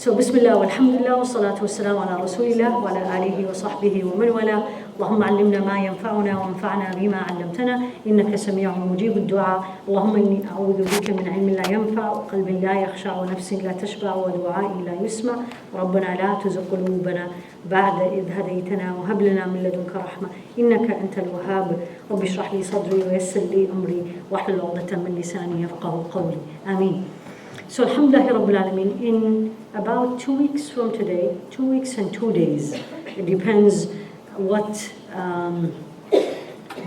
So Bismillah, walhamdulillah, wa salatu wa salam ala rasulillah, wa ala alihi wa sahbihi wa man wala. اللهم علمنا ما ينفعنا وانفعنا بما علمتنا إنك سميع مجيب الدعاء. اللهم إني أعوذ بك من علم لا ينفع وقلب لا يخشع ونفس لا تشبع ودعاء لا يسمع. ربنا لا تزغ قلوبنا بعد إذ هديتنا وهب لنا من لدنك رحمة إنك أنت الوهاب. رب اشرح لي صدري ويسر لي أمري واحلل عقدة من لساني يفقهوا قولي. آمين. So Alhamdulillah Rabbil Alameen, in about 2 weeks from today, 2 weeks and 2 days, it depends what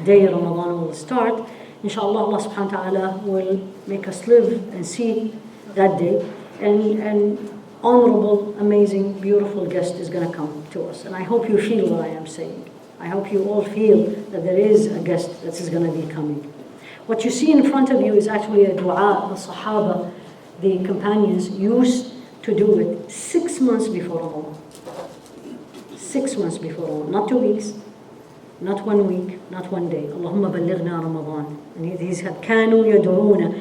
day Ramadan will start. Inshallah, Allah subhanahu wa ta'ala will make us live and see that day. And honorable, amazing, beautiful guest is going to come to us. And I hope you feel what I am saying. I hope you all feel that there is a guest that is going to be coming. What you see in front of you is actually a dua the Sahaba, the companions, used to do it 6 months before Ramadan. 6 months before Ramadan, not 2 weeks, not 1 week, not 1 day. Allahumma ballighna Ramadan. And he said, Kanu yad'una.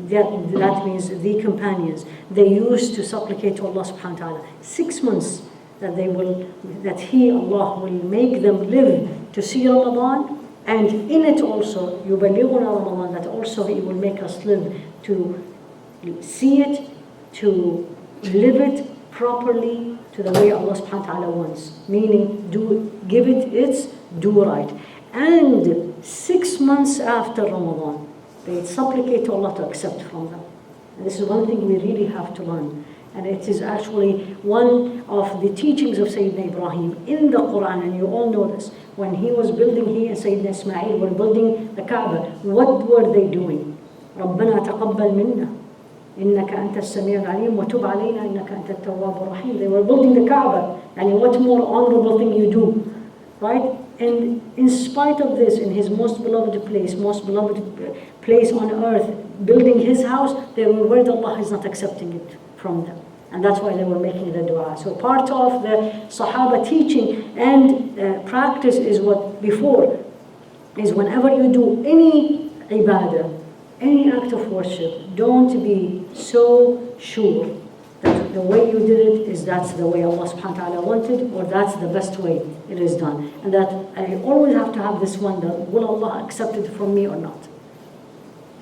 That means the companions. They used to supplicate to Allah subhanahu wa ta'ala 6 months that Allah will make them live to see Ramadan. And in it also, yuballighuna Ramadan, that also He will make us live to see it, to live it properly to the way Allah subhanahu wa ta'ala wants. Meaning, give it its due right. And 6 months after Ramadan, they supplicate to Allah to accept from them. And this is one thing we really have to learn. And it is actually one of the teachings of Sayyidina Ibrahim in the Quran, and you all know this. When he and Sayyidina Ismail were building the Kaaba, what were they doing? رَبَّنَا تَقَبَّلْ مِنَّا إِنَّكَ أَنْتَ السَّمِيعُ الْعَلِيمُ وَتُبْ عَلَيْنَا إِنَّكَ أَنْتَ التَّوَّابُ الرَّحِيمُ. They were building the Kaaba. And what more honorable thing you do, right? And in spite of this, in his most beloved place on earth, building his house, they were worried Allah is not accepting it from them. And that's why they were making the dua. So part of the Sahaba teaching and practice is whenever you do any ibadah, any act of worship, don't be so sure that the way you did it that's the way Allah subhanahu wa ta'ala wanted, or that's the best way it is done. And that I always have to have this wonder, will Allah accept it from me or not?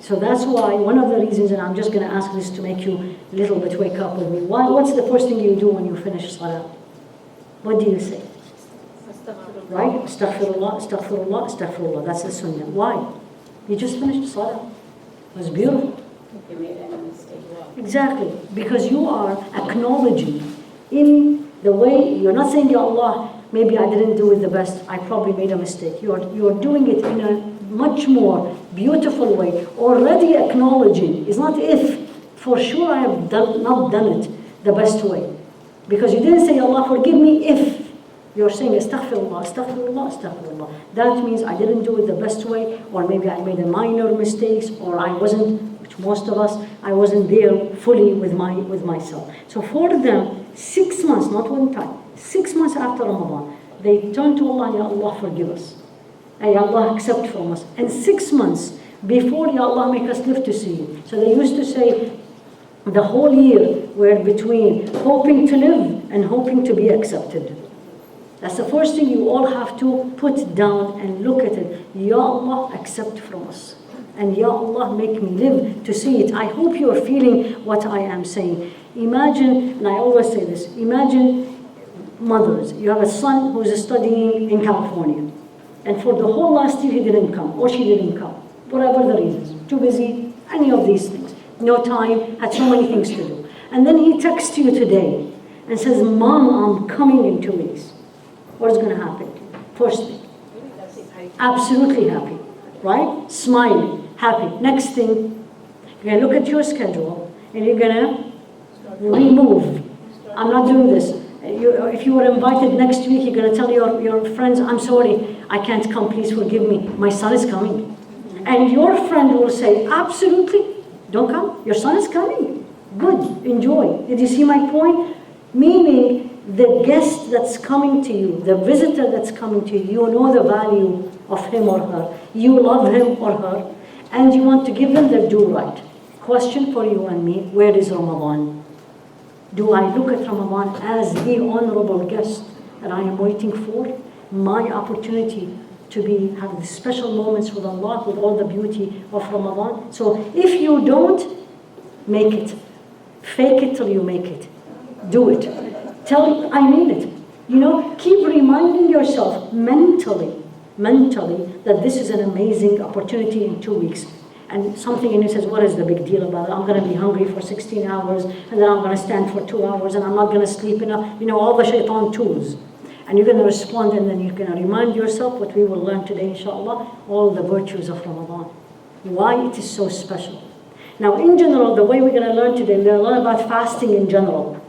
So that's why one of the reasons, and I'm just going to ask this to make you a little bit wake up with me. What's the first thing you do when you finish salah? What do you say? Astaghfirullah. Right? Astaghfirullah, astaghfirullah, astaghfirullah. That's the sunnah. Why? You just finished salah. It was beautiful. You made any mistake. Exactly. Because you are acknowledging in the way, you're not saying, Ya Allah, maybe I didn't do it the best, I probably made a mistake. You're doing it in a much more beautiful way. Already acknowledging. It's not if. For sure I have not done it the best way. Because you didn't say, Allah, forgive me if. You're saying, astaghfirullah, astaghfirullah, astaghfirullah. That means I didn't do it the best way, or maybe I made a minor mistakes, or I wasn't, which most of us, I wasn't there fully with myself. So for them, 6 months, not 1 time, 6 months after Ramadan, they turn to Allah, Ya Allah, forgive us. And Ya Allah, accept from us. And 6 months before, Ya Allah, make us live to see you. So they used to say, the whole year we're between hoping to live and hoping to be accepted. That's the first thing you all have to put down and look at it. Ya Allah, accept from us. And Ya Allah, make me live to see it. I hope you are feeling what I am saying. Imagine, and I always say this, imagine mothers. You have a son who is studying in California. And for the whole last year he didn't come, or she didn't come. Whatever the reasons. Too busy, any of these things. No time, had so many things to do. And then he texts you today and says, Mom, I'm coming in 2 weeks. What is going to happen? First thing, absolutely happy, right? Smiling, happy. Next thing, you're going to look at your schedule and you're going to remove. I'm not doing this. If you were invited next week, you're going to tell your friends, I'm sorry, I can't come, please forgive me. My son is coming. And your friend will say, absolutely, don't come. Your son is coming. Good, enjoy. Did you see my point? Meaning, the guest that's coming to you, the visitor that's coming to you, you know the value of him or her. You love him or her, and you want to give them their due right. Question for you and me, where is Ramadan? Do I look at Ramadan as the honorable guest that I am waiting for? My opportunity to have the special moments with Allah, with all the beauty of Ramadan. So if you don't, make it. Fake it till you make it. Do it. I mean it. Keep reminding yourself mentally that this is an amazing opportunity in 2 weeks. And something in you says, what is the big deal about it? I'm going to be hungry for 16 hours, and then I'm going to stand for 2 hours, and I'm not going to sleep enough. All the shaitan tools. And you're going to respond, and then you're going to remind yourself what we will learn today, inshallah, all the virtues of Ramadan. Why it is so special. Now, in general, the way we're going to learn today, we're going to learn about fasting in general,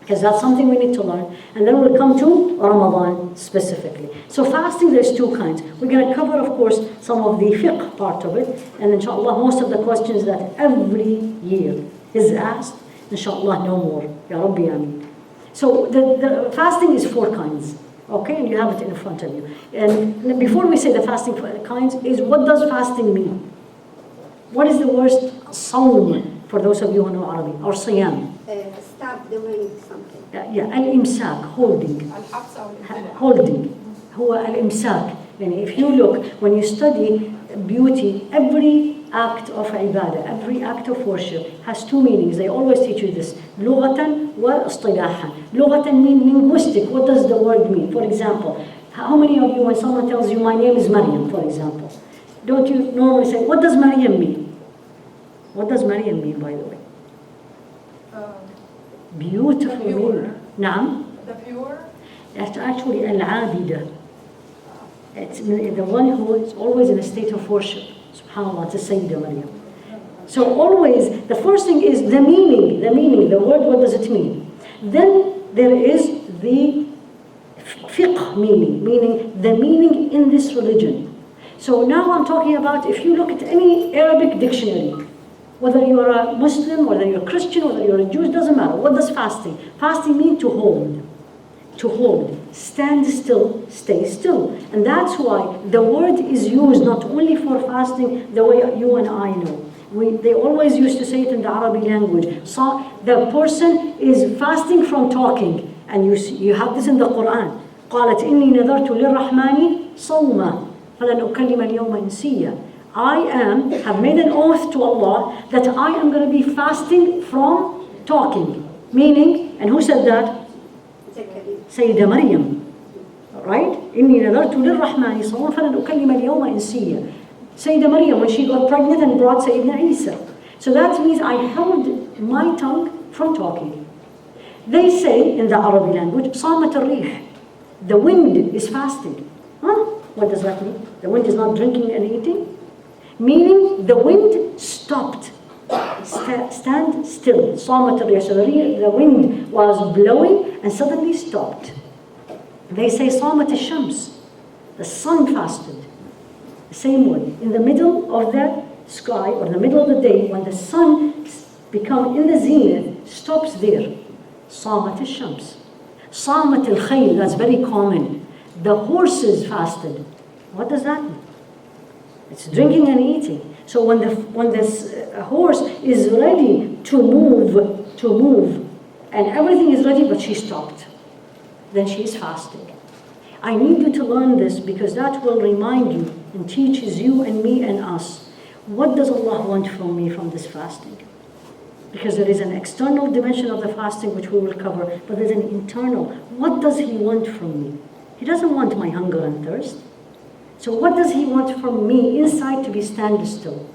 because that's something we need to learn. And then we'll come to Ramadan specifically. So fasting, there's 2 kinds. We're going to cover, of course, some of the fiqh part of it. And inshallah, most of the questions that every year is asked, inshallah, no more. Ya Rabbi, Ameen. So the fasting is 4 kinds. Okay, and you have it in front of you. And before we say the fasting kinds, is what does fasting mean? What is the word sawm for those of you who know Arabic, or siyam? Stop doing something. Al-imsak, holding. هو al-imsak. And if you look, when you study beauty, every act of ibadah, every act of worship has 2 meanings. They always teach you this. لغة واصطلاحا. لغة means linguistic. What does the word mean? For example, how many of you, when someone tells you, my name is Maryam, for example, don't you normally say, what does Maryam mean? What does Maryam mean, by the way? Beautiful meaning. Naam? The pure? That's actually al-abida. It's the one who is always in a state of worship. SubhanAllah, it's Sayyidah Maryam. So always, the first thing is the meaning, the word, what does it mean? Then there is the fiqh meaning the meaning in this religion. So now I'm talking about, if you look at any Arabic dictionary, whether you're a Muslim, whether you're a Christian, whether you're a Jew, it doesn't matter. What does fasting? Fasting means to hold. To hold. Stand still, stay still. And that's why the word is used not only for fasting the way you and I know. They always used to say it in the Arabic language. So the person is fasting from talking. And you have this in the Quran. قالت إني نذرت للرحمن صوما فلن أكلم اليوم إنسيا. I have made an oath to Allah that I am going to be fasting from talking. Meaning, and who said that? Sayyidah Maryam. Right? إني نذرت للرحمن صوما فلن أكلم اليوم إنسيا. Sayyidah Maryam, when she got pregnant and brought Sayyidina Isa. So that means I held my tongue from talking. They say in the Arabic language, صامت الريح. The wind is fasting. Huh? What does that mean? The wind is not drinking and eating? Meaning the wind stopped. Stand still. صامت الريح. So the wind was blowing and suddenly stopped. They say صامت الشمس. The sun fasted. The same way. In the middle of the sky, or the middle of the day, when the sun becomes in the zenith, stops there. صامت الشمس. صامت الخيل. That's very common. The horses fasted. What does that mean? It's drinking and eating. So when this horse is ready to move, and everything is ready, but she stopped, then she is fasting. I need you to learn this, because that will remind you and teaches you and me and us, what does Allah want from me from this fasting? Because there is an external dimension of the fasting which we will cover, but there's an internal. What does He want from me? He doesn't want my hunger and thirst. So what does He want from me inside? To be stand still.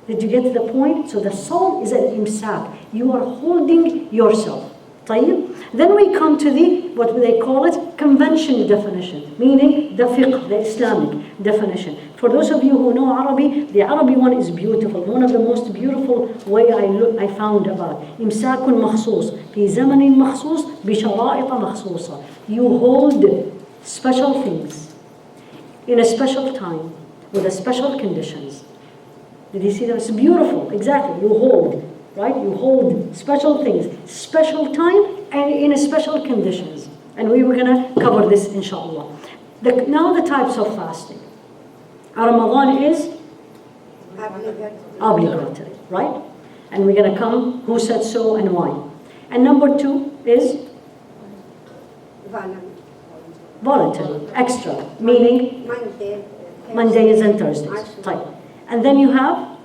Did you get to the point? So the soul is an imsak. You are holding yourself. طيب? Then we come to what they call it, convention definition, meaning the fiqh, the Islamic definition. For those of you who know Arabic, the Arabic one is beautiful. One of the most beautiful way I found about إمساك مخصوص في زمن مخصوص بشرائط مخصوصة. You hold special things in a special time with a special conditions. Did you see that? It's beautiful. Exactly. You hold. Right? You hold special things, special time, and in special conditions. And we were going to cover this, inshallah. Now the types of fasting. Ramadan is obligatory, right? And we're going to come, who said so and why. And number 2 is Voluntary. voluntary, extra, meaning Monday. Mondays and Thursdays. Right. And then you have,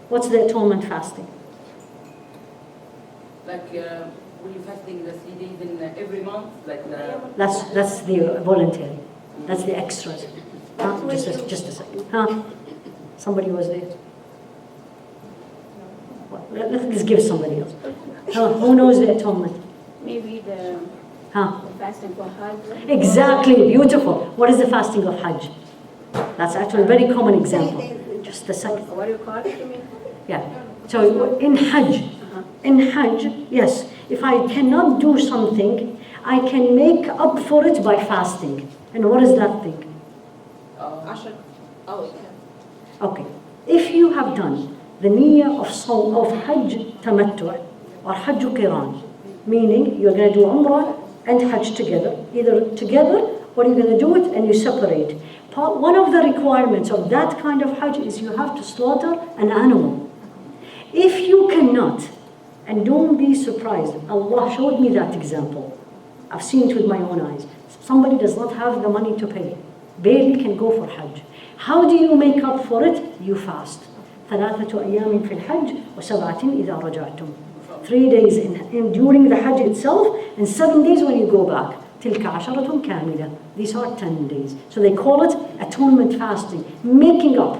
what's the atonement fasting? Like we fasting the 3 days in every month, like That's the voluntary. That's the extras. Huh? Just a second. Huh? Somebody was there. Well, let's give somebody else. Who knows the atonement? Maybe the Huh? fasting for Hajj. Exactly, beautiful. What is the fasting of Hajj? That's actually a very common example. Just a second. What do you call it? You mean? Yeah. So in Hajj, yes, if I cannot do something, I can make up for it by fasting. And what is that thing? Okay. If you have done the niyyah of Hajj Tamattu' or Hajj Qiran, meaning you're going to do Umrah and Hajj together, either together or you're going to do it and you separate. One of the requirements of that kind of Hajj is you have to slaughter an animal. If you cannot, and don't be surprised, Allah showed me that example. I've seen it with my own eyes. Somebody does not have the money to pay, barely can go for Hajj. How do you make up for it? You fast. 3 أيام في الحج وسبعة إذا رجعتم. 3 days during the Hajj itself and 7 days when you go back. تلك عشرة كاملة. These are 10 days. So they call it atonement fasting, making up.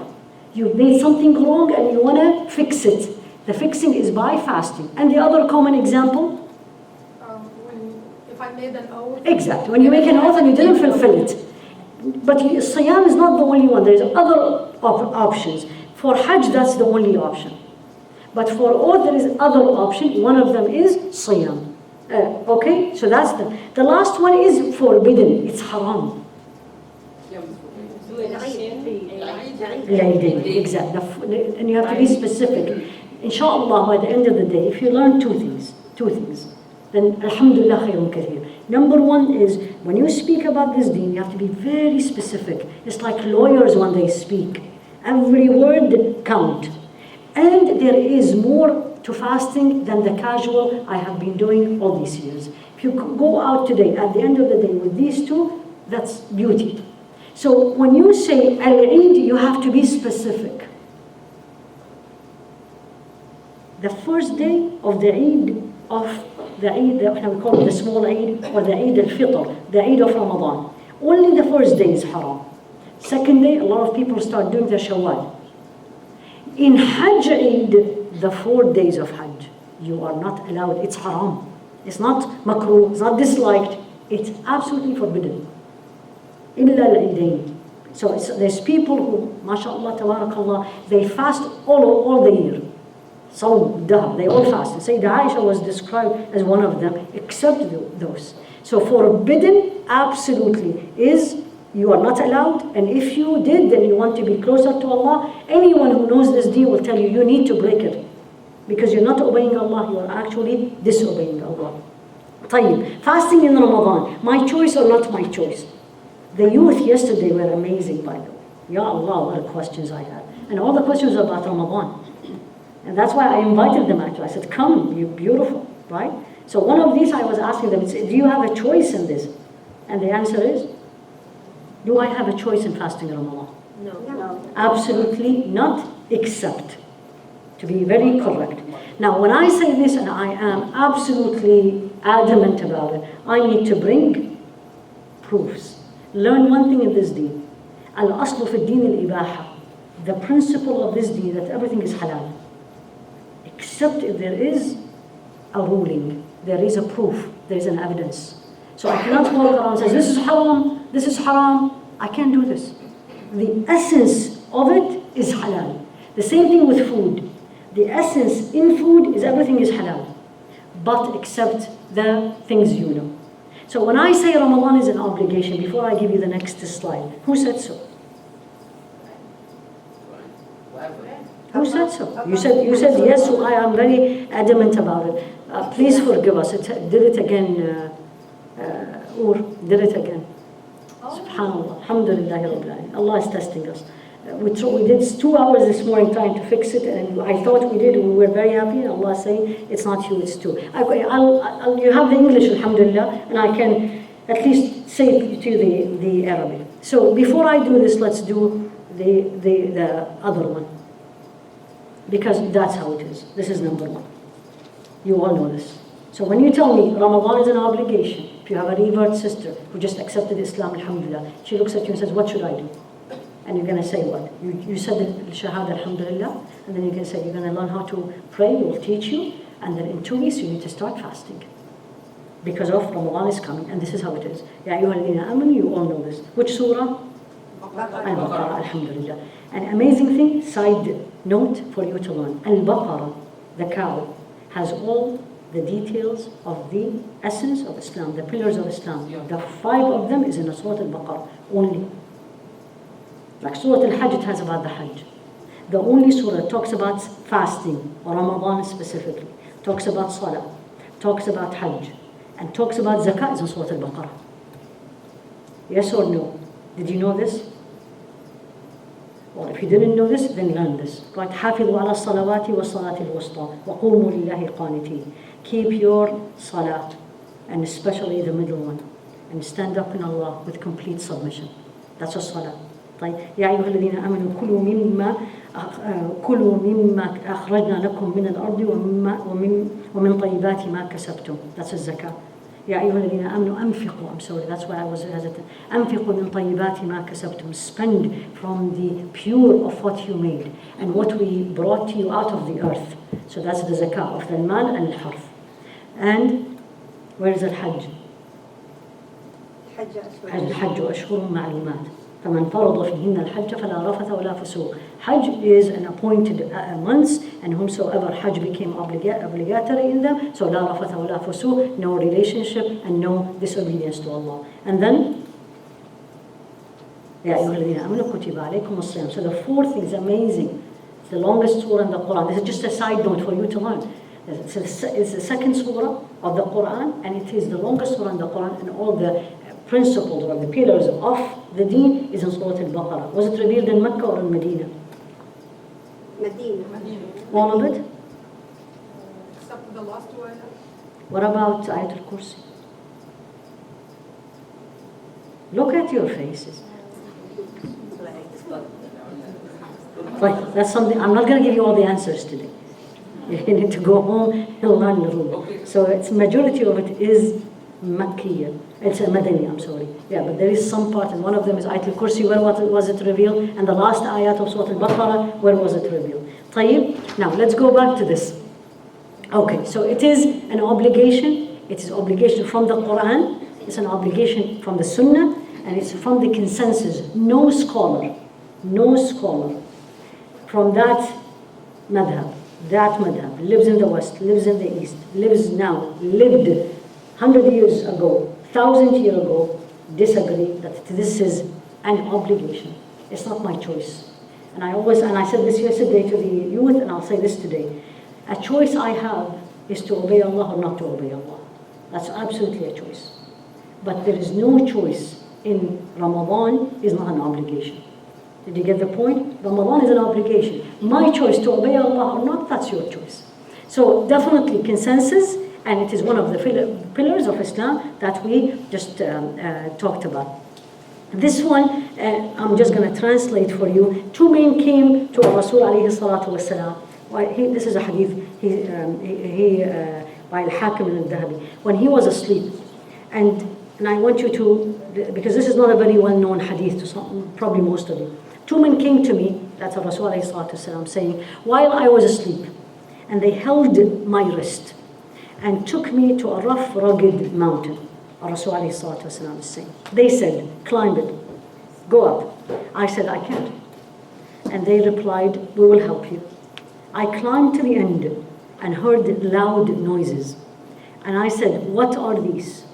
You made something wrong and you want to fix it. The fixing is by fasting. And the other common example? If I made an oath. Exactly. When you make an oath and you didn't fulfill it. But Siyam is not the only one. There's other options. For Hajj, that's the only option. But for oath, there is other option. One of them is Siyam. Okay? So that's the last one is forbidden. It's haram. Exactly. And you have to be specific. Inshallah, by the end of the day, if you learn two things, then alhamdulillah khayrun kathir. Number 1 is, when you speak about this deen, you have to be very specific. It's like lawyers when they speak. Every word count. And there is more to fasting than the casual I have been doing all these years. If you go out today, at the end of the day, with these two, that's beauty. So when you say Al-Eid, you have to be specific. The first day of the Eid, we call it the small Eid, or the Eid al-Fitr, the Eid of Ramadan. Only the first day is haram. Second day, a lot of people start doing the Shawwal. In Hajj Eid, the 4 days of Hajj, you are not allowed. It's haram. It's not makruh, it's not disliked. It's absolutely forbidden. Illa al-Eidain. So there's people who, mashallah, tabarakallah, they fast all the year. So they all fast. And Sayyidah Aisha was described as one of them, except those. So forbidden, absolutely, is you are not allowed. And if you did, then you want to be closer to Allah. Anyone who knows this deen will tell you, you need to break it. Because you're not obeying Allah, you are actually disobeying Allah. Tayyib. Fasting in Ramadan, my choice or not my choice? The youth yesterday were amazing, by the way. Ya Allah, what questions I had. And all the questions were about Ramadan. And that's why I invited them actually. I said, come, you're beautiful, right? So one of these I was asking them, do you have a choice in this? And the answer is, do I have a choice in fasting Ramadan? No. Absolutely not, except, to be very correct. Now, when I say this, and I am absolutely adamant about it, I need to bring proofs. Learn one thing in this deen. Al-aslu fi din al-ibaha. The principle of this deen, that everything is halal. Except if there is a ruling, there is a proof, there is an evidence. So I cannot walk around and say, this is haram, I can't do this. The essence of it is halal. The same thing with food. The essence in food is everything is halal, but except the things you know. So when I say Ramadan is an obligation, before I give you the next slide, who said so? Who said so? You said yes, so I am very adamant about it. Please forgive us. Did it again, did it again. Subhanallah. Alhamdulillah Rabbil Alamin. Allah is testing us. We did 2 hours this morning trying to fix it, and I thought we did. We were very happy. And Allah saying, it's not you, it's two. You have the English, alhamdulillah, and I can at least say to you the Arabic. So before I do this, let's do the other one, because that's how it is. This is number one. You all know this. So when you tell me Ramadan is an obligation, if you have a revert sister who just accepted Islam, alhamdulillah, she looks at you and says, what should I do? And you're going to say what? You said the Shahada, alhamdulillah, and then you can say you're going to learn how to pray, we'll teach you, and then in 2 weeks you need to start fasting. Because of Ramadan is coming, and this is how it is. Ya ayyuhalladhina amanu, you all know this. Which surah? Al-Baqarah, alhamdulillah. An amazing thing, side note for you to learn. Al-Baqarah, the cow, has all the details of the essence of Islam, the pillars of Islam. The 5 of them is in the Surah Al-Baqarah only. Like Surah Al-Hajj, it has about the Hajj. The only surah that talks about fasting, or Ramadan specifically, talks about Salah, talks about Hajj, and talks about Zakah is in Surah Al-Baqarah. Yes or no? Did you know this? Or if you didn't know this, then learn this. Right? حافظوا على الصلوات والصلاة الوسطى وقوموا لله قانتين. Keep your salah, and especially the middle one, and stand up in Allah with complete submission. That's a salah. طيب يا أيها الذين آمنوا كلوا مما أخرجنا لكم من الأرض ومن طيبات ما كسبتم. That's a zakah. يا أيها الذين آمنوا أنفقوا. I'm sorry, that's why I was hesitant. أنفقوا من طيبات ما كسبتم. Spend from the pure of what you made and what we brought to you out of the earth. So that's the zakah of the mal and al-harf. And where is al-hajj? الحج أشهر معلومات. فمن فرض فيهن الحج فلا رفث ولا فسوق. Hajj is an appointed months, and whomsoever Hajj became obligatory in them, so لا رفث ولا فسوق, no relationship and no disobedience to Allah. And then يا أيها الذين آمنوا كتب عليكم الصيام. So the 4th is amazing. It's the longest surah in the Quran. This is just a side note for you to learn. It's the 2nd surah of the Quran, and it is the longest surah in the Quran, and all the principles or the pillars of the deen is in Surah Al-Baqarah. Was it revealed in Mecca or in Medina? Medina. All of it? Except the last 2 ayahs. What about Ayat al-Kursi? Look at your faces. Right, that's something, I'm not going to give you all the answers today. You need to go home and learn the rule. So it's majority of it is Makkiyah. It's a Madani, I'm sorry. Yeah, but there is some part, and one of them is Ayat al-Kursi, where was it revealed? And the last ayat of Surah Al-Baqarah, where was it revealed? طيب, now let's go back to this. Okay, so it is an obligation. It is obligation from the Quran. It's an obligation from the Sunnah, and it's from the consensus. No scholar from that madhab lives in the West, lives in the East, lives now, lived 100 years ago, 1,000 years ago, disagree that this is an obligation. It's not my choice. And I said this yesterday to the youth, and I'll say this today. A choice I have is to obey Allah or not to obey Allah. That's absolutely a choice. But there is no choice in Ramadan is not an obligation. Did you get the point? Ramadan is an obligation. My choice to obey Allah or not, that's your choice. So definitely consensus, and it is one of the pillars of Islam that we just talked about. This one, I'm just going to translate for you. 2 men came to Rasul alayhi salatu wasalam. This is a hadith by Al-Hakim al-Dhahabi. When he was asleep, and I want you to, because this is not a very well-known hadith to some, probably most of you. 2 men came to me, that's Rasul alayhi salatu wasalam, saying, while I was asleep, and they held my wrist and took me to a rough, rugged mountain. Rasul alayhi salatu wasalam is saying. They said, climb it, go up. I said, I can't. And they replied, we will help you. I climbed to the end and heard loud noises. And I said, what are these?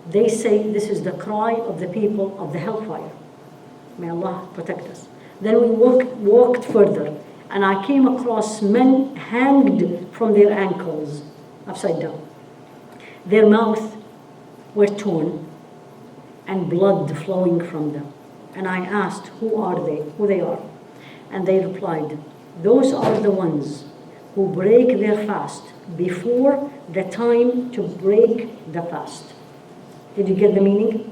They say, this is the cry of the people of the hellfire. May Allah protect us. Then we walked further, and I came across men hanged from their ankles, upside down. Their mouths were torn, and blood flowing from them. And I asked, who are they? Who they are? And they replied, those are the ones who break their fast before the time to break the fast. Did you get the meaning?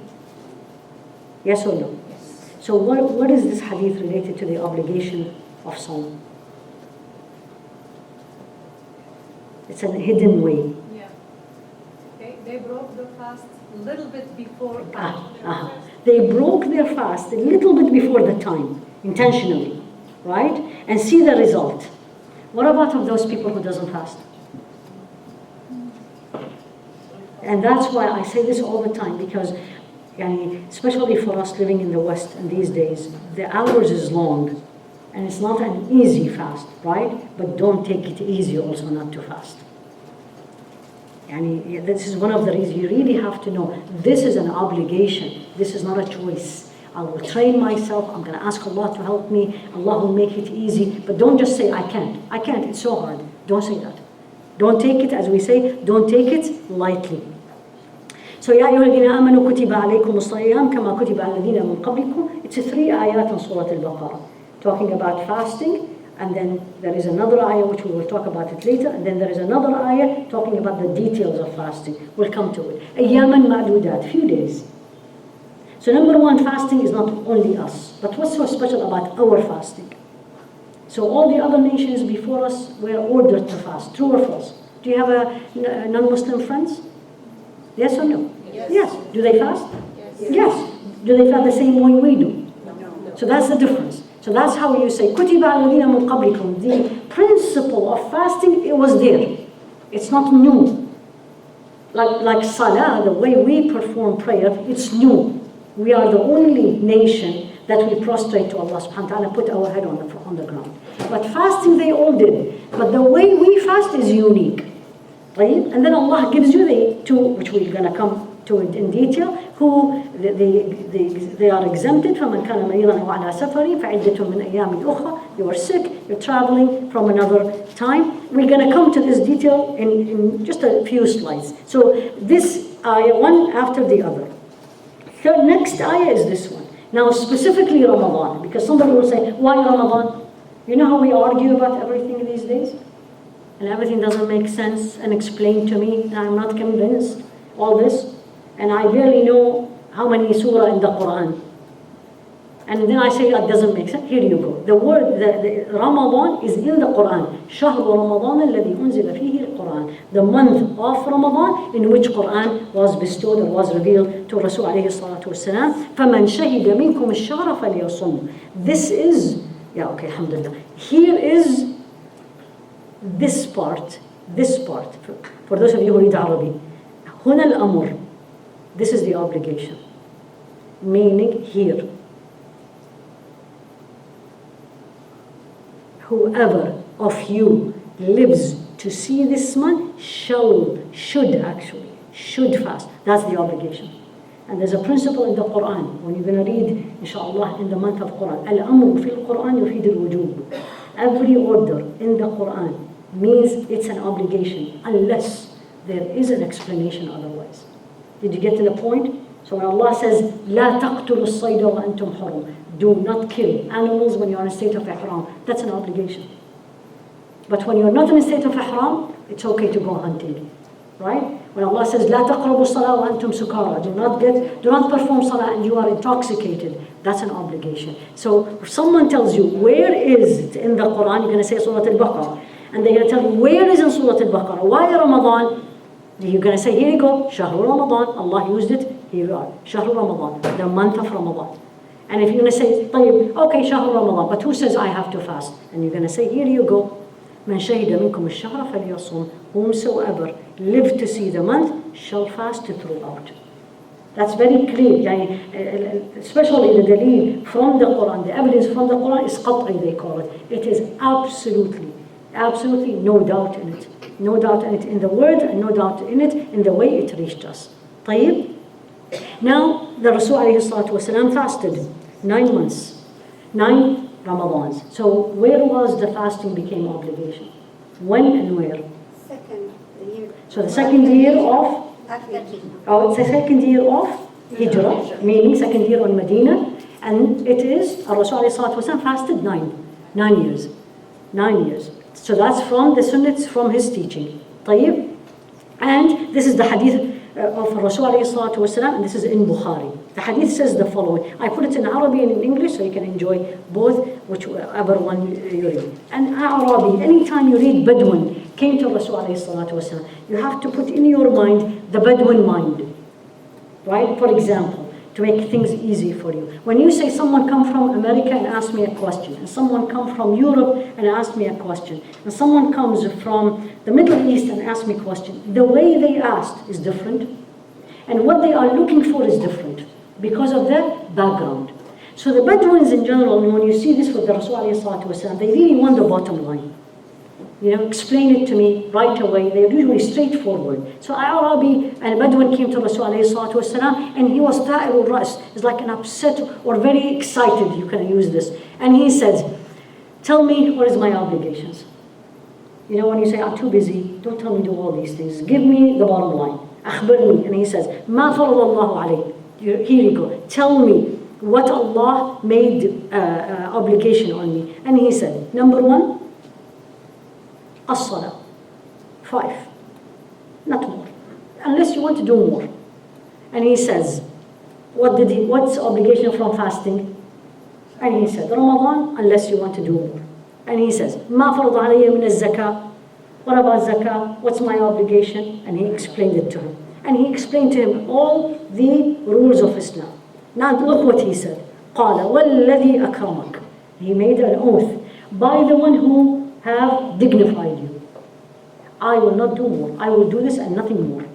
Yes or no? Yes. So what is this hadith related to the obligation of Sawm? It's a hidden way. Yeah. They broke the fast a little bit before. They broke their fast a little bit before the time, intentionally, right? And see the result. What about of those people who doesn't fast? And that's why I say this all the time, because especially for us living in the West in these days, the hours is long, and it's not an easy fast, right? But don't take it easy also not to fast. This is one of the reasons you really have to know, this is an obligation, this is not a choice. I will train myself, I'm going to ask Allah to help me, Allah will make it easy, but don't just say, I can't, it's so hard. Don't say that. Don't take it, as we say, don't take it lightly. So, يا أيها الذين آمنوا كتب عليكم الصيام كما كتب على الذين من قبلكم. It's 3 ayat in Surah Al-Baqarah, talking about fasting, and then there is another ayah which we will talk about it later, and then there is another ayah talking about the details of fasting. We'll come to it. أياما معدودات, few days. So number one, fasting is not only us, but what's so special about our fasting? So all the other nations before us were ordered to fast, true or false? Do you have a non-Muslim friends? Yes or no? Yes. Do they fast? Yes. Do they fast the same way we do? No. So that's the difference. So that's how you say, كُتِبَ عَلَى الَّذِينَ مِنْ قَبْلِكُمْ. The principle of fasting, it was there. It's not new. Like salah, the way we perform prayer, it's new. We are the only nation that we prostrate to Allah subhanahu wa ta'ala, put our head on the ground. But fasting they all did. But the way we fast is unique. Right? And then Allah gives you the two, which we're going to come to in detail, who they are exempted from من كان مريضا أو على سفر فعدة من أيام أخرى. You are sick, you're traveling from another time. We're going to come to this detail in just a few slides. So this ayah, one after the other. The next ayah is this one. Now specifically Ramadan, because somebody will say, why Ramadan? You know how we argue about everything these days? And everything doesn't make sense and explain to me, and I'm not convinced, all this. And I barely know how many surah in the Quran. And then I say that doesn't make sense. Here you go. The word, the Ramadan is in the Quran. شهر رمضان الذي أنزل فيه القرآن. The month of Ramadan in which Quran was bestowed or was revealed to Rasul alayhi salatu wasalam. فَمَنْ شَهِدَ مِنْكُمُ الشَّهْرَ فَلْيَصُمْ. This is, alhamdulillah. Here is this part, for those of you who read Arabic, هنا الأمر, this is the obligation, meaning here. Whoever of you lives to see this month should fast. That's the obligation. And there's a principle in the Quran, when you're going to read, inshallah, in the month of Quran, الأمر في القرآن يفيد الوجوب. Every order in the Quran means it's an obligation unless there is an explanation otherwise. Did you get to the point? So when Allah says, لا تقتلوا الصيد وأنتم حرم, do not kill animals when you're in a state of ihram, that's an obligation. But when you're not in a state of ihram, it's okay to go hunting, right? When Allah says, لا تقربوا الصلاة وأنتم سكارى, do not perform salah and you are intoxicated, that's an obligation. So if someone tells you, where is it in the Quran, you're going to say Surah Al-Baqarah. And they're going to tell you, where is in Surah Al-Baqarah? Why Ramadan? You're going to say, here you go, Shahr Ramadan. Allah used it, here you are. Shahr Ramadan, the month of Ramadan. And if you're going to say, okay, Shahr Ramadan, but who says I have to fast? And you're going to say, here you go. من شهد منكم الشهر فليصم. Whomsoever lived to see the month shall fast throughout. That's very clear. Especially the dalil from the Quran, the evidence from the Quran is qat'i, they call it. It is absolutely no doubt in it. No doubt in it in the word, and no doubt in it in the way it reached us. طيب? Now, the Rasul ﷺ fasted 9 months, 9 Ramadans. So where was the fasting became obligation? When and where? Second year. So the second year of? It's the second year of Hijrah, meaning second year on Medina. And it is, Rasul ﷺ fasted 9. 9 years. 9 years. So that's from the Sunnah, it's from his teaching. طيب. And this is the hadith of Rasul alayhi salatu wasalam, and this is in Bukhari. The hadith says the following. I put it in Arabic and in English so you can enjoy both, whichever one you read. And Arabic, anytime you read Bedouin, came to Rasul alayhi salatu wasalam, you have to put in your mind the Bedouin mind. Right? For example, to make things easy for you. When you say someone come from America and ask me a question, and someone come from Europe and ask me a question, and someone comes from the Middle East and ask me a question, the way they asked is different, and what they are looking for is different because of their background. So the Bedouins in general, and when you see this with the Rasul alayhi salatu wasalam, they really want the bottom line. You know, explain it to me right away. They're usually straightforward. So Arabi and Bedouin came to Rasul alayhi salatu wasalam, and he was ta'irul ras. It's like an upset or very excited, you can use this. And he says, tell me what is my obligations. You know, when you say, I'm too busy, don't tell me to do all these things. Give me the bottom line. أخبرني. And he says, ما فرض الله عليك. Here you go. Tell me what Allah made obligation on me. And he said, number 1, as-salah. 5. Not more. Unless you want to do more. And he says, what's obligation from fasting? And he said, Ramadan, unless you want to do more. And he says, ما فرض علي من الزكاة. What about zakah? What's my obligation? And he explained it to him. And he explained to him all the rules of Islam. Now look what he said. قال والذي أكرمك. He made an oath by the one who have dignified you. I will not do more. I will do this and nothing more.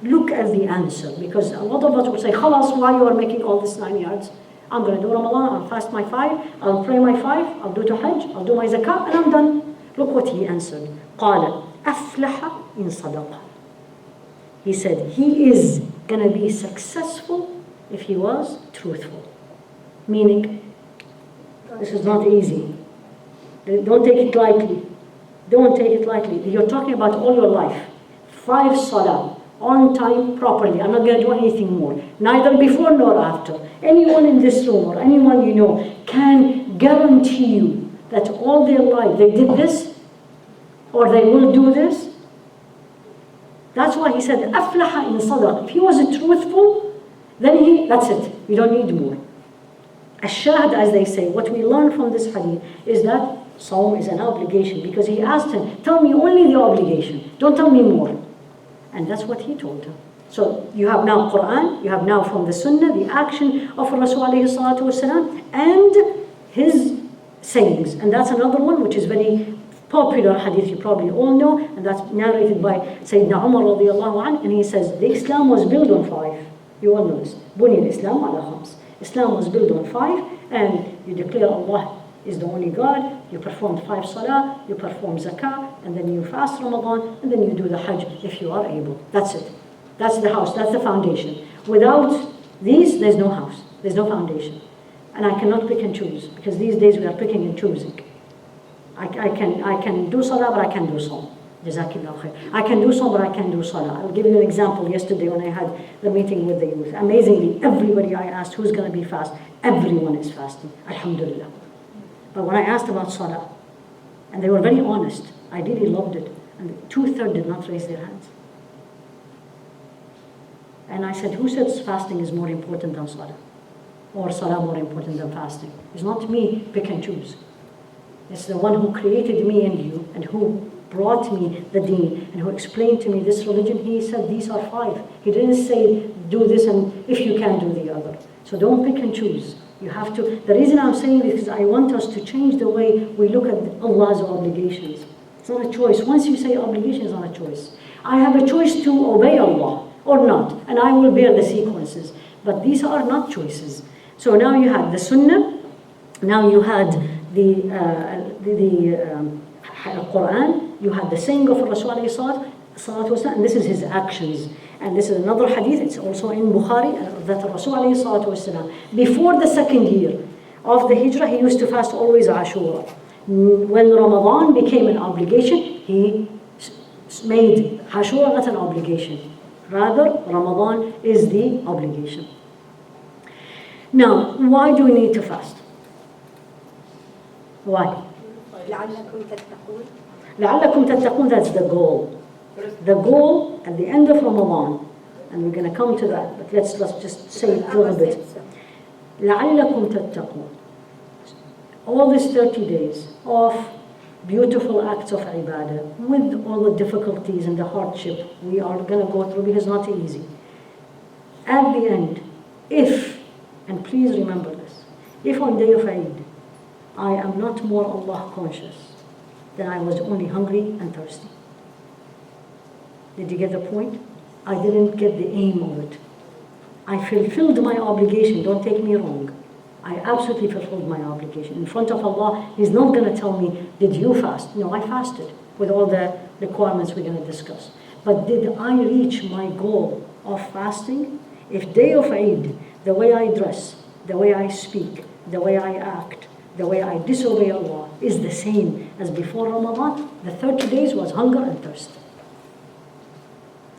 Look at the answer, because a lot of us will say, khalas, why you are making all this 9 yards? I'm going to do Ramadan, I'll fast my 5, I'll pray my 5, I'll do to Hajj, I'll do my zakah, and I'm done. Look what he answered. قال أفلح إن صدق. He said, he is going to be successful if he was truthful. Meaning, this is not easy. Don't take it lightly. Don't take it lightly. You're talking about all your life. 5 salah, on time, properly. I'm not going to do anything more. Neither before nor after. Anyone in this room or anyone you know can guarantee you that all their life they did this or they will do this. That's why he said, أفلح إن صدق. If he was truthful, then that's it. You don't need more. Ash-shahid, as they say, what we learn from this hadith is that Sawm is an obligation, because he asked him, tell me only the obligation, don't tell me more. And that's what he told him. So you have now Quran, you have now from the Sunnah, the action of Rasul alayhi salatu wasalam, and his sayings. And that's another one which is very popular hadith, you probably all know, and that's narrated by Sayyidina Umar radiallahu anh, and he says, the Islam was built on 5. You all know this. Buni al-Islam ala khams. Islam was built on 5, and you declare Allah is the only God, you perform 5 salah, you perform zakah, and then you fast Ramadan, and then you do the Hajj if you are able. That's it. That's the house, that's the foundation. Without these, there's no house, there's no foundation. And I cannot pick and choose, because these days we are picking and choosing. I can do salah, but I can't do salah. Jazakillah khair. I can do salah, but I can't do salah. I'll give you an example. Yesterday when I had the meeting with the youth, amazingly, everybody I asked who's going to be fast, everyone is fasting, alhamdulillah. But when I asked about salah, and they were very honest, I really loved it, and 2/3 did not raise their hands. And I said, who says fasting is more important than salah? Or salah more important than fasting? It's not me, pick and choose. It's the one who created me and you, and who brought me the deen, and who explained to me this religion. He said these are 5. He didn't say do this and if you can do the other. So don't pick and choose. You have to. The reason I'm saying this is I want us to change the way we look at Allah's obligations. It's not a choice. Once you say obligation, it's not a choice. I have a choice to obey Allah or not, and I will bear the consequences. But these are not choices. So now you had the Sunnah, now you had the Quran, you had the saying of Rasul alayhi salatu wasalam, and this is his actions. And this is another hadith, it's also in Bukhari, that Rasul alayhi salatu wasalam, before the 2nd year of the Hijrah, he used to fast always Ashura. When Ramadan became an obligation, he made Ashura not an obligation. Rather, Ramadan is the obligation. Now, why do we need to fast? Why? لعلكم تتقون. لعلكم تتقون, that's the goal. The goal at the end of Ramadan, and we're going to come to that, but let's just say it a little bit. لعلكم تتقون. All these 30 days of beautiful acts of ibadah, with all the difficulties and the hardship we are going to go through, because it's not easy. At the end, if, and please remember this, if on day of Eid, I am not more Allah conscious than I was only hungry and thirsty. Did you get the point? I didn't get the aim of it. I fulfilled my obligation, don't take me wrong. I absolutely fulfilled my obligation. In front of Allah, He's not going to tell me, did you fast? No, I fasted with all the requirements we're going to discuss. But did I reach my goal of fasting? If day of Eid, the way I dress, the way I speak, the way I act, the way I disobey Allah is the same as before Ramadan, the 30 days was hunger and thirst.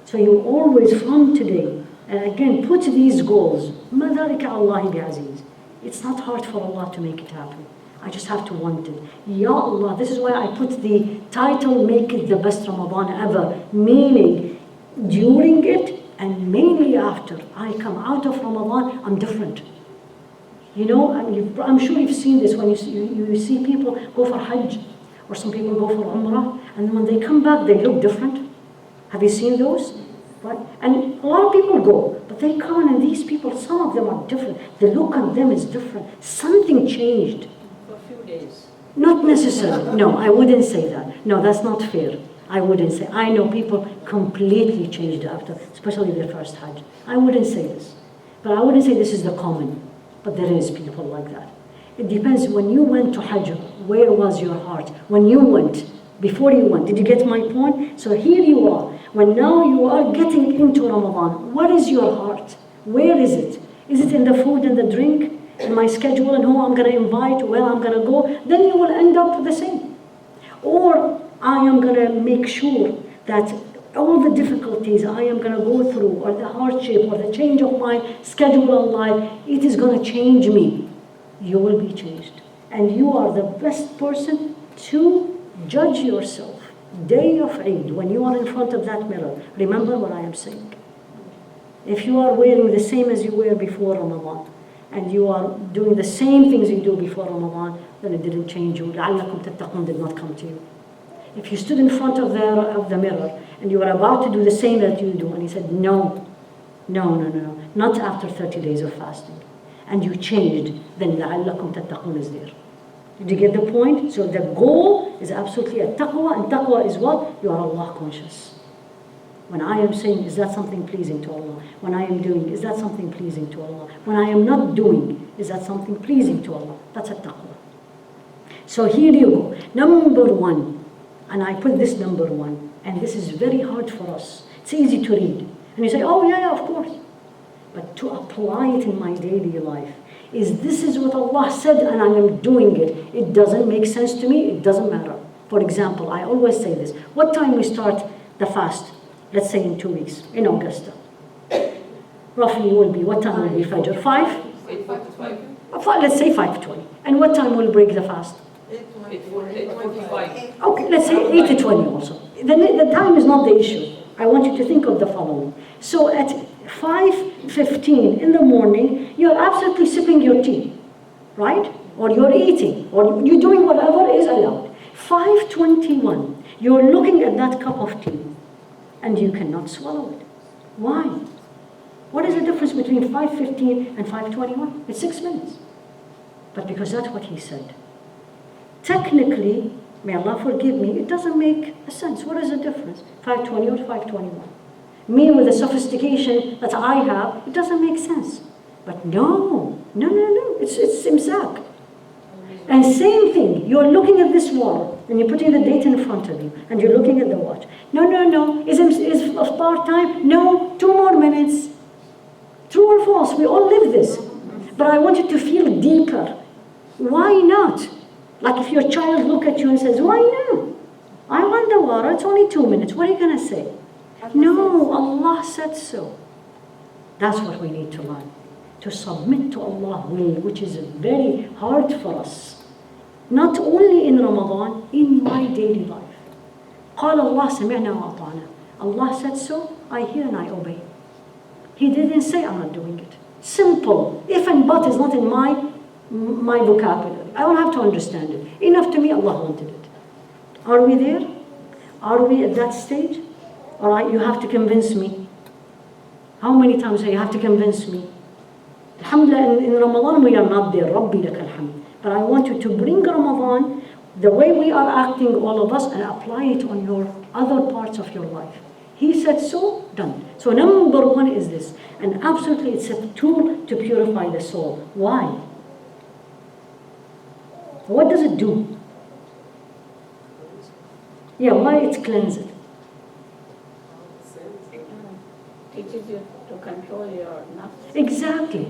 So you always from today, and again, put these goals. مَا ذَلِكَ عَلَّهِ بِعَزِيزٍ. It's not hard for Allah to make it happen. I just have to want it. Ya Allah, this is why I put the title, Make It the Best Ramadan Ever. Meaning, during it and mainly after I come out of Ramadan, I'm different. You know, I'm sure you've seen this when you see people go for Hajj, or some people go for Umrah, and when they come back, they look different. Have you seen those? Right? And a lot of people go, but they come and these people, some of them are different. The look on them is different. Something changed. For a few days. Not necessarily. No, I wouldn't say that. No, that's not fair. I wouldn't say. I know people completely changed after, especially their first Hajj. I wouldn't say this. But I wouldn't say this is the common. But there is people like that. It depends. When you went to Hajj, where was your heart? When you went, before you went, did you get my point? So here you are. When now you are getting into Ramadan, what is your heart? Where is it? Is it in the food and the drink? In my schedule and who I'm going to invite, where I'm going to go? Then you will end up the same. Or I am going to make sure that all the difficulties I am going to go through, or the hardship, or the change of my schedule of life, it is going to change me. You will be changed. And you are the best person to judge yourself. Day of Eid, when you are in front of that mirror, remember what I am saying. If you are wearing the same as you were before Ramadan, and you are doing the same things you do before Ramadan, then it didn't change you. لَعَلَّكُمْ تَتَّقُونَ did not come to you. If you stood in front of the mirror, and you were about to do the same that you do, and he said, no, not after 30 days of fasting, and you changed, then لَعَلَّكُمْ تَتَّقُونَ is there. Did you get the point? So the goal is absolutely a taqwa, and taqwa is what? You are Allah conscious. When I am saying, is that something pleasing to Allah? When I am doing, is that something pleasing to Allah? When I am not doing, is that something pleasing to Allah? That's a taqwa. So here you go. Number one, and I put this number one, and this is very hard for us. It's easy to read. And you say, oh yeah, of course. But to apply it in my daily life, this is what Allah said and I am doing it. It doesn't make sense to me, it doesn't matter. For example, I always say this. What time we start the fast? Let's say in 2 weeks, in Augusta. Roughly will be, what time will be Fajr? 5? 8:45. Let's say 5:20. And what time will break the fast? 8:45. Okay, let's say 8 to 20 also. The time is not the issue. I want you to think of the following. So at 5:15 in the morning, you're absolutely sipping your tea, right? Or you're eating, or you're doing whatever is allowed. 5:21, you're looking at that cup of tea, and you cannot swallow it. Why? What is the difference between 5:15 and 5:21? It's 6 minutes. But because that's what he said. Technically, may Allah forgive me, it doesn't make a sense. What is the difference? 5:20 or 5:21? Me with the sophistication that I have, it doesn't make sense. But no, it's imsak. And same thing, you're looking at this wall, and you're putting the date in front of you, and you're looking at the watch. No, is part time? No, 2 more minutes. True or false? We all live this. But I want you to feel deeper. Why not? Like if your child look at you and says, why not? I want the water, it's only 2 minutes. What are you going to say? No, Allah said so. That's what we need to learn. To submit to Allah's will, which is very hard for us. Not only in Ramadan, in my daily life. قال الله سمعنا وأطعنا. Allah said so, I hear and I obey. He didn't say I'm not doing it. Simple. If and but is not in my vocabulary. I don't have to understand it. Enough to me, Allah wanted it. Are we there? Are we at that stage? Or you have to convince me? How many times do you have to convince me? Alhamdulillah, in Ramadan we are not there. Rabbi lakal hamd. But I want you to bring Ramadan, the way we are acting, all of us, and apply it on your other parts of your life. He said so, done. So number one is this. And absolutely it's a tool to purify the soul. Why? What does it do? Yeah, why it's cleansed? Teaches you to control your nafs. Exactly.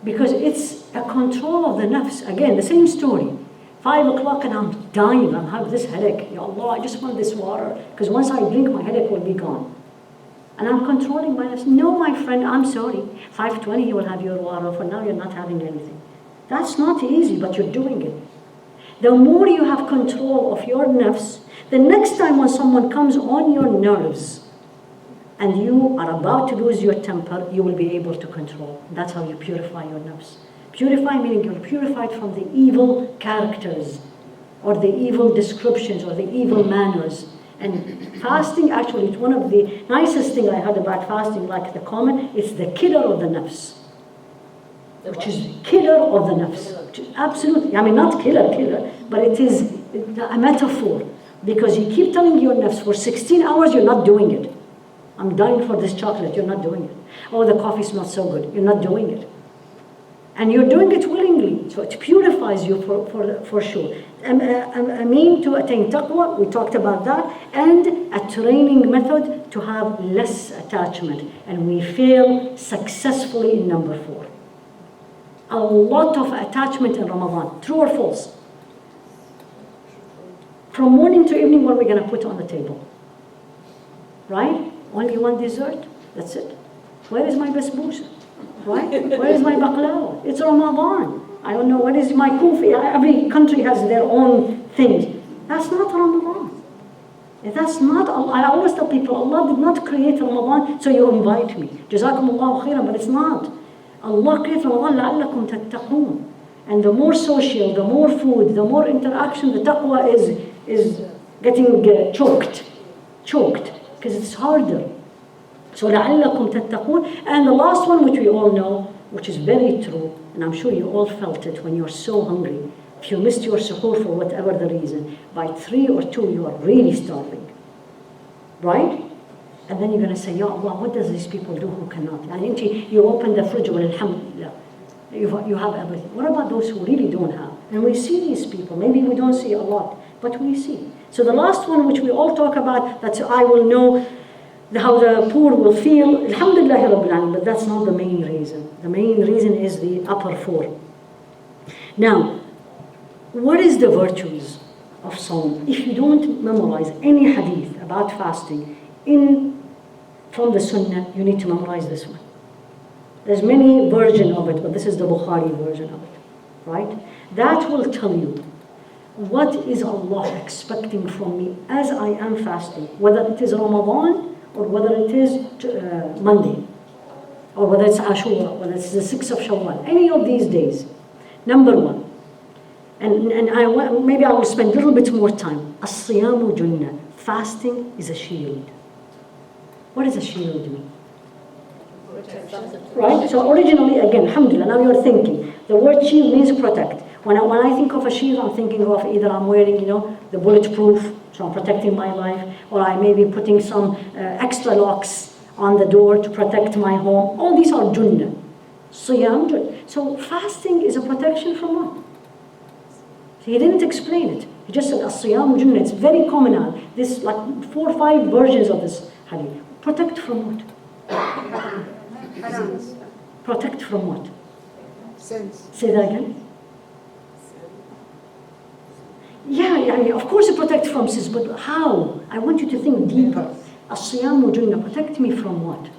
Because it's a control of the nafs. Again, the same story. 5 o'clock and I'm dying. I have this headache. Ya Allah, I just want this water. Because once I drink, my headache will be gone. And I'm controlling my nafs. No, my friend, I'm sorry. 5:20, you will have your water. For now, you're not having anything. That's not easy, but you're doing it. The more you have control of your nafs, the next time when someone comes on your nerves, and you are about to lose your temper, you will be able to control. That's how you purify your nafs. Purify meaning you're purified from the evil characters, or the evil descriptions, or the evil manners. And fasting, actually, it's one of the nicest things I heard about fasting, like the comment, it's the killer of the nafs. Which is killer of the nafs. Absolutely. I mean, not killer, but it is a metaphor. Because you keep telling your nafs, for 16 hours you're not doing it. I'm dying for this chocolate, you're not doing it. Oh, the coffee's not so good, you're not doing it. And you're doing it willingly, so it purifies you for sure. A mean to attain taqwa, we talked about that, and a training method to have less attachment. And we fail successfully in number 4. A lot of attachment in Ramadan, true or false? From morning to evening, what are we going to put on the table? Right? Only one dessert, that's it. Where is my basbousa? Right? Where is my baklava? It's Ramadan. I don't know, what is my kufi? Every country has their own things. That's not Ramadan. That's not, I always tell people, Allah did not create Ramadan so you invite me. Jazakumullahu khairan, but it's not. Allah created Ramadan لَعَلَّكُمْ تَتَّقُونَ. And the more social, the more food, the more interaction, the taqwa is getting choked, because it's harder. So لَعَلَّكُمْ تَتَّقُونَ. And the last one, which we all know, which is very true, and I'm sure you all felt it when you're so hungry. If you missed your suhoor for whatever the reason, by 3 or 2 you are really starving. Right? And then you're going to say, Ya Allah, what does these people do who cannot? And you open the fridge, well, alhamdulillah, you have everything. What about those who really don't have? And we see these people. Maybe we don't see a lot, but we see. So the last one, which we all talk about, that's I will know how the poor will feel. Alhamdulillah Rabbil Alamin, but that's not the main reason. The main reason is the upper 4. Now, what is the virtues of Sawm? If you don't memorize any hadith about fasting from the Sunnah, you need to memorize this one. There's many versions of it, but this is the Bukhari version of it, right? That will tell you what is Allah expecting from me as I am fasting, whether it is Ramadan or whether it is Monday, or whether it's Ashura, whether it's the 6th of Shawwal, any of these days. Number 1, and maybe I will spend a little bit more time. As-siyamu junnah. Fasting is a shield. What does a shield mean? Right? So originally, again, alhamdulillah, now you're thinking. The word shield means protect. When I think of a shield, I'm thinking of either I'm wearing, the bulletproof, so I'm protecting my life, or I may be putting some extra locks on the door to protect my home. All these are junnah. Siyam junnah. So fasting is a protection from what? So he didn't explain it. He just said, as-siyam junnah. It's very common now. There's like 4 or 5 versions of this hadith. Protect from what? Protect from what? Sins. Say that again. Yeah, of course it protects from sins, but how? I want you to think deeper. As-siyamu junnah, protect me from what?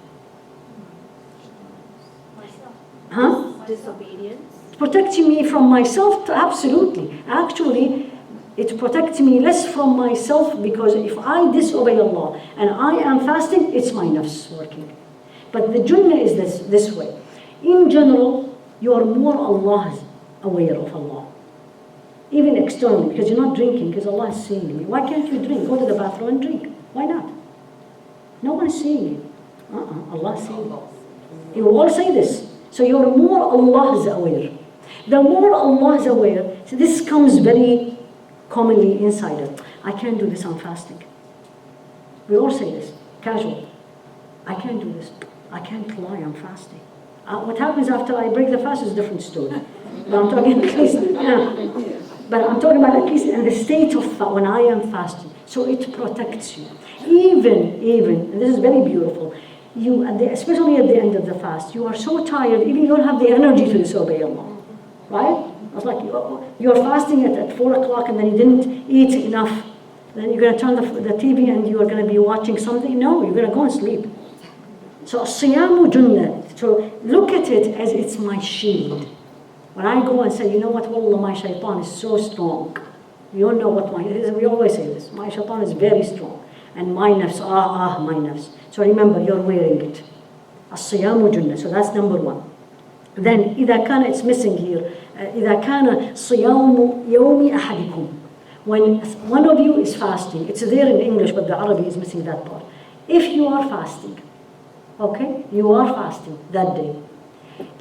Huh? Disobedience. protecting me from myself? Absolutely. Actually, it protects me less from myself, because if I disobey Allah and I am fasting, it's my nafs working. But the Jannah is this way. In general, you are more aware of Allah. Even externally, because you're not drinking, because Allah is seeing you. Why can't you drink? Go to the bathroom and drink. Why not? No one is seeing you. Allah is seeing you. He will all say this. So you're more Allah's aware. The more Allah is aware, so this comes very commonly inside it. I can't do this, I'm fasting. We all say this, casual. I can't do this. I can't lie, I'm fasting. What happens after I break the fast is a different story. But I'm talking at least, but I'm talking about at least in the state of when I am fasting. So it protects you. Even, and this is very beautiful, especially at the end of the fast, you are so tired, even you don't have the energy to disobey Allah. Right? It's like you're fasting at 4 o'clock and then you didn't eat enough. Then you're going to turn the TV and you're going to be watching something. No, you're going to go and sleep. So Siyamu Junnah. So look at it as it's my shield. When I go and say, you know what, Wallah, my shaitan is so strong. You don't know what we always say this. My shaitan is very strong. And my nafs, my nafs. So remember, you're wearing it. As-Siyamu Junnah. So that's number one. Then, إذا كان, it's missing here, إذا كان صيام يوم أحدكم. When one of you is fasting, it's there in English, but the Arabic is missing that part. If you are fasting, okay, you are fasting that day.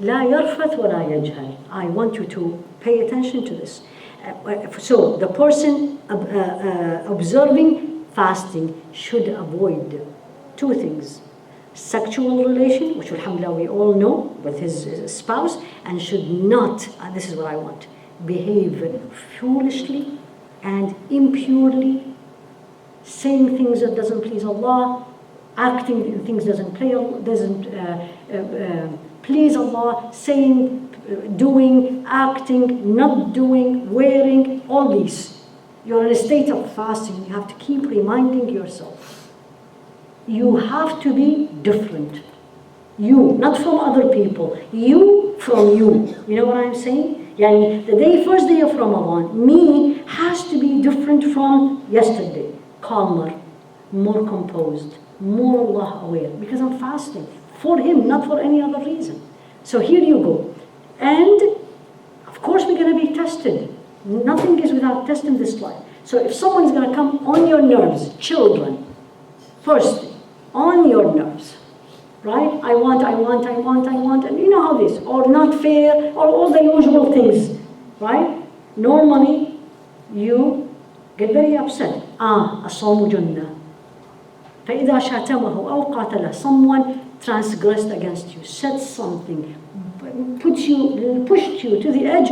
لا يرفث ولا يجهل. I want you to pay attention to this. So the person observing fasting should avoid two things. Sexual relation, which alhamdulillah we all know, with his spouse, and should not, and this is what I want, behave foolishly and impurely, saying things that doesn't please Allah, acting in things doesn't please Allah, saying, doing, acting, not doing, wearing, all these. You're in a state of fasting. You have to keep reminding yourself. You have to be different. You, not from other people. You from you. You know what I'm saying? Yani the first day of Ramadan, me has to be different from yesterday. Calmer, more composed, more Allah aware. Because I'm fasting. For Him, not for any other reason. So here you go. And of course we're going to be tested. Nothing is without test in this life. So if someone's going to come on your nerves, children, first, on your nerves, right? I want, and you know how this, or not fair, or all the usual things, right? Normally, you get very upset. الصوم جنة. فإذا شاتمه أو قاتله, someone transgressed against you, said something, pushed you to the edge.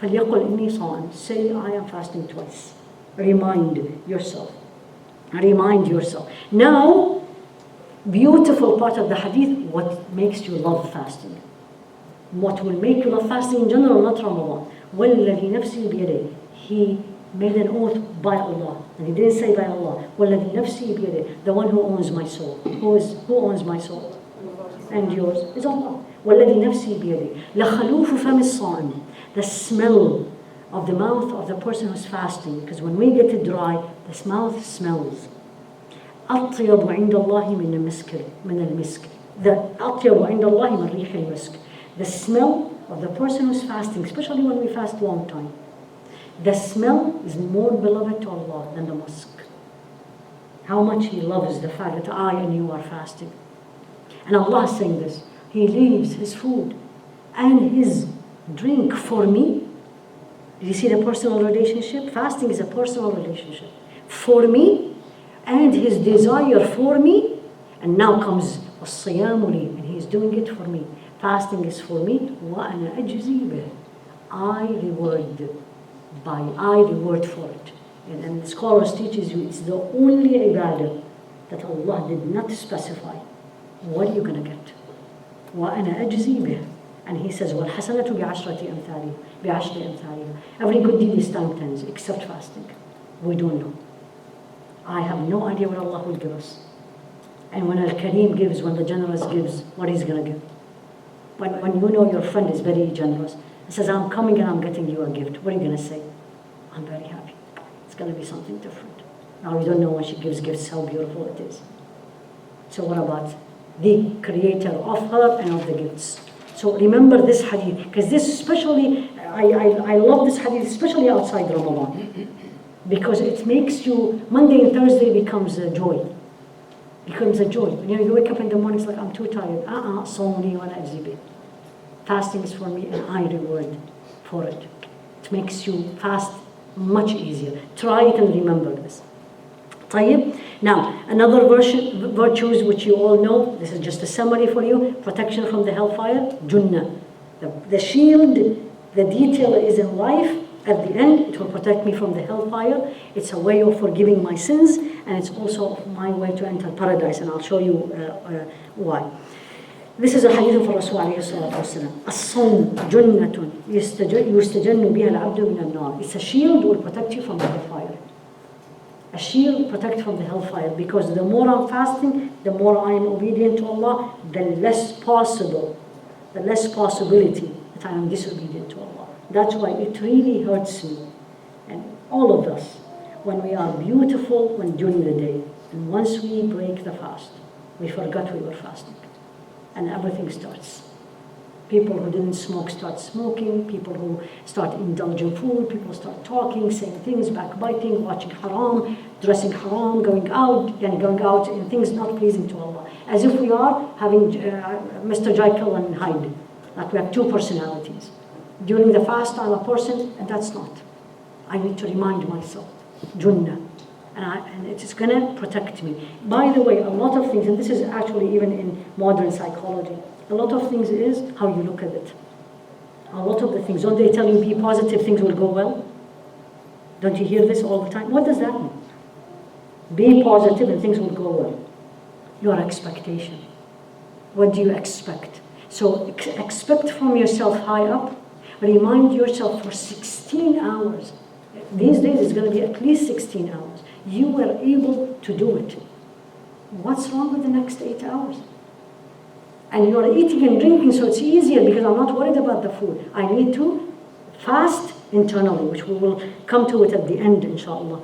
فليقل إني صائم. Say, I am fasting twice. Remind yourself. Now, beautiful part of the hadith, what makes you love fasting. What will make you love fasting in general, not Ramadan. وَالَّذِي نَفْسِي بِيَدِهِ. He made an oath by Allah. And he didn't say by Allah. وَالَّذِي نَفْسِي بِيَدِهِ. The one who owns my soul. Who owns my soul? And yours is Allah. وَالَّذِي نَفْسِي بِيَدِهِ. لَخَلُوفُ فَمِ الصَّائِمِ. The smell of the mouth of the person who's fasting. Because when we get it dry, this mouth smells. أطيب عند الله من المسك. The أطيب عند الله من ريح المسك. The smell of the person who's fasting, especially when we fast a long time, the smell is more beloved to Allah than the musk. How much He loves the fact that I and you are fasting. And Allah is saying this. He leaves His food and His drink for me. Did you see the personal relationship? Fasting is a personal relationship. For me, and His desire for me, and now comes الصيام لي, and He is doing it for me. Fasting is for me. وأنا أجزي به. I reward for it. And the scholars teaches you it's the only ibadah that Allah did not specify. What are you going to get? وأنا أجزي به. And He says والحسنة بعشر أمثالها. Every good deed is times 10, except fasting. We don't know. I have no idea what Allah will give us. And when Al-Kareem gives, when the generous gives, what He's going to give. When you know your friend is very generous, and says, I'm coming and I'm getting you a gift, what are you going to say? I'm very happy. It's going to be something different. Now you don't know when she gives gifts how beautiful it is. So what about the creator of her and of the gifts? So remember this hadith, because this especially, I love this hadith, especially outside Ramadan, because it makes you, Monday and Thursday becomes a joy. Becomes a joy. You know, you wake up in the morning, it's like, I'm too tired. صومني وأنا أجزي به. Fasting is for me and I reward for it. It makes you fast much easier. Try it and remember this. طيب. Now, another virtues which you all know, this is just a summary for you, protection from the hellfire, Junnah. The shield, the detail is in life, at the end, it will protect me from the hellfire. It's a way of forgiving my sins, and it's also my way to enter paradise, and I'll show you why. This is a hadith of Rasul alayhi salatu wasalam. الصوم جنة يستجن بها العبد من النار. It's a shield that will protect you from the hellfire. A shield protect from the hellfire, because the more I'm fasting, the more I am obedient to Allah, the less possibility that I am disobedient to Allah. That's why it really hurts me and all of us when we are beautiful when during the day, and once we break the fast, we forgot we were fasting, and everything starts. People who didn't smoke start smoking, people who start indulging food, people start talking, saying things, backbiting, watching haram, dressing haram, going out in things not pleasing to Allah. As if we are having Mr. Jekyll and Hyde, like we have two personalities. During the fast, I'm a person, and that's not. I need to remind myself, Junnah, and it is going to protect me. By the way, a lot of things, and this is actually even in modern psychology, a lot of things is how you look at it. A lot of the things, don't they tell you be positive, things will go well? Don't you hear this all the time? What does that mean? Be positive and things will go well. Your expectation. What do you expect? So expect from yourself high up. Remind yourself for 16 hours. These days it's going to be at least 16 hours. You were able to do it. What's wrong with the next 8 hours? And you are eating and drinking, so it's easier because I'm not worried about the food. I need to fast internally, which we will come to it at the end, inshallah.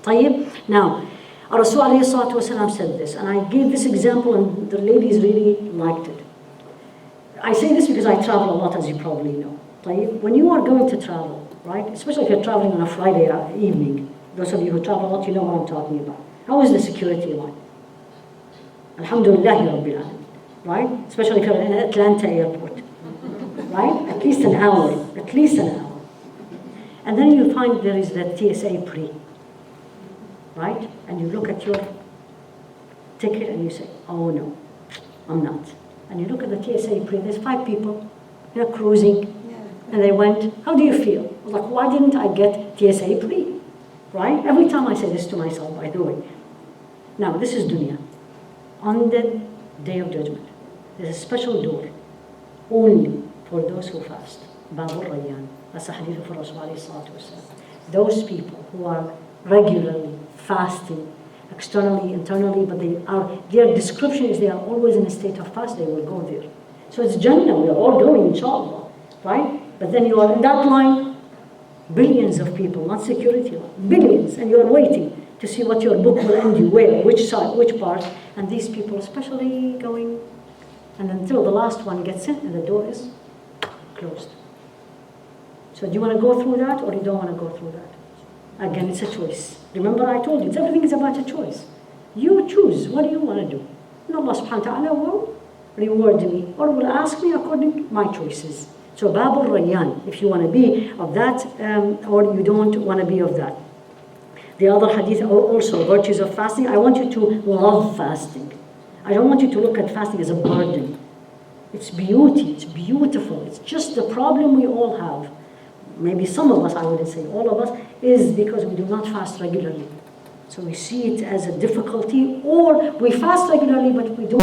طيب. Now, Rasul alayhi salatu wasalam said this, and I gave this example, and the ladies really liked it. I say this because I travel a lot, as you probably know. طيب. When you are going to travel, right, especially if you're traveling on a Friday evening, those of you who travel a lot, you know what I'm talking about. How is the security line? Alhamdulillah Rabbil Alameen. Right? Especially if you're in Atlanta airport. Right? At least an hour. At least an hour. And then you find there is the TSA pre. Right? And you look at your ticket and you say, oh no, I'm not. And you look at the TSA pre, there's 5 people, you know, cruising. And they went, how do you feel? I was like, why didn't I get TSA pre? Right? Every time I say this to myself, by the way. Now, this is dunya. On the Day of Judgment, there's a special door only for those who fast. Babur Rayyan. That's a hadith of Rasulullah sallallahu alaihi wasallam. Those people who are regularly fasting, externally, internally, but their description is they are always in a state of fast, they will go there. So it's Jannah, we are all going, inshallah, right? But then you are in that line, billions of people, not security line, billions, and you are waiting to see what your book will end you, where, which side, which part, and these people especially going, and until the last one gets in and the door is closed. So do you want to go through that or you don't want to go through that? Again, it's a choice. Remember I told you, everything is about a choice. You choose, what do you want to do? And Allah subhanahu wa ta'ala will reward me or will ask me according to my choices. So Babur Rayyan, if you want to be of that or you don't want to be of that. The other hadith also, virtues of fasting. I want you to love fasting. I don't want you to look at fasting as a burden. It's beauty, it's beautiful. It's just the problem we all have. Maybe some of us, I wouldn't say all of us, is because we do not fast regularly. So we see it as a difficulty, or we fast regularly, but we don't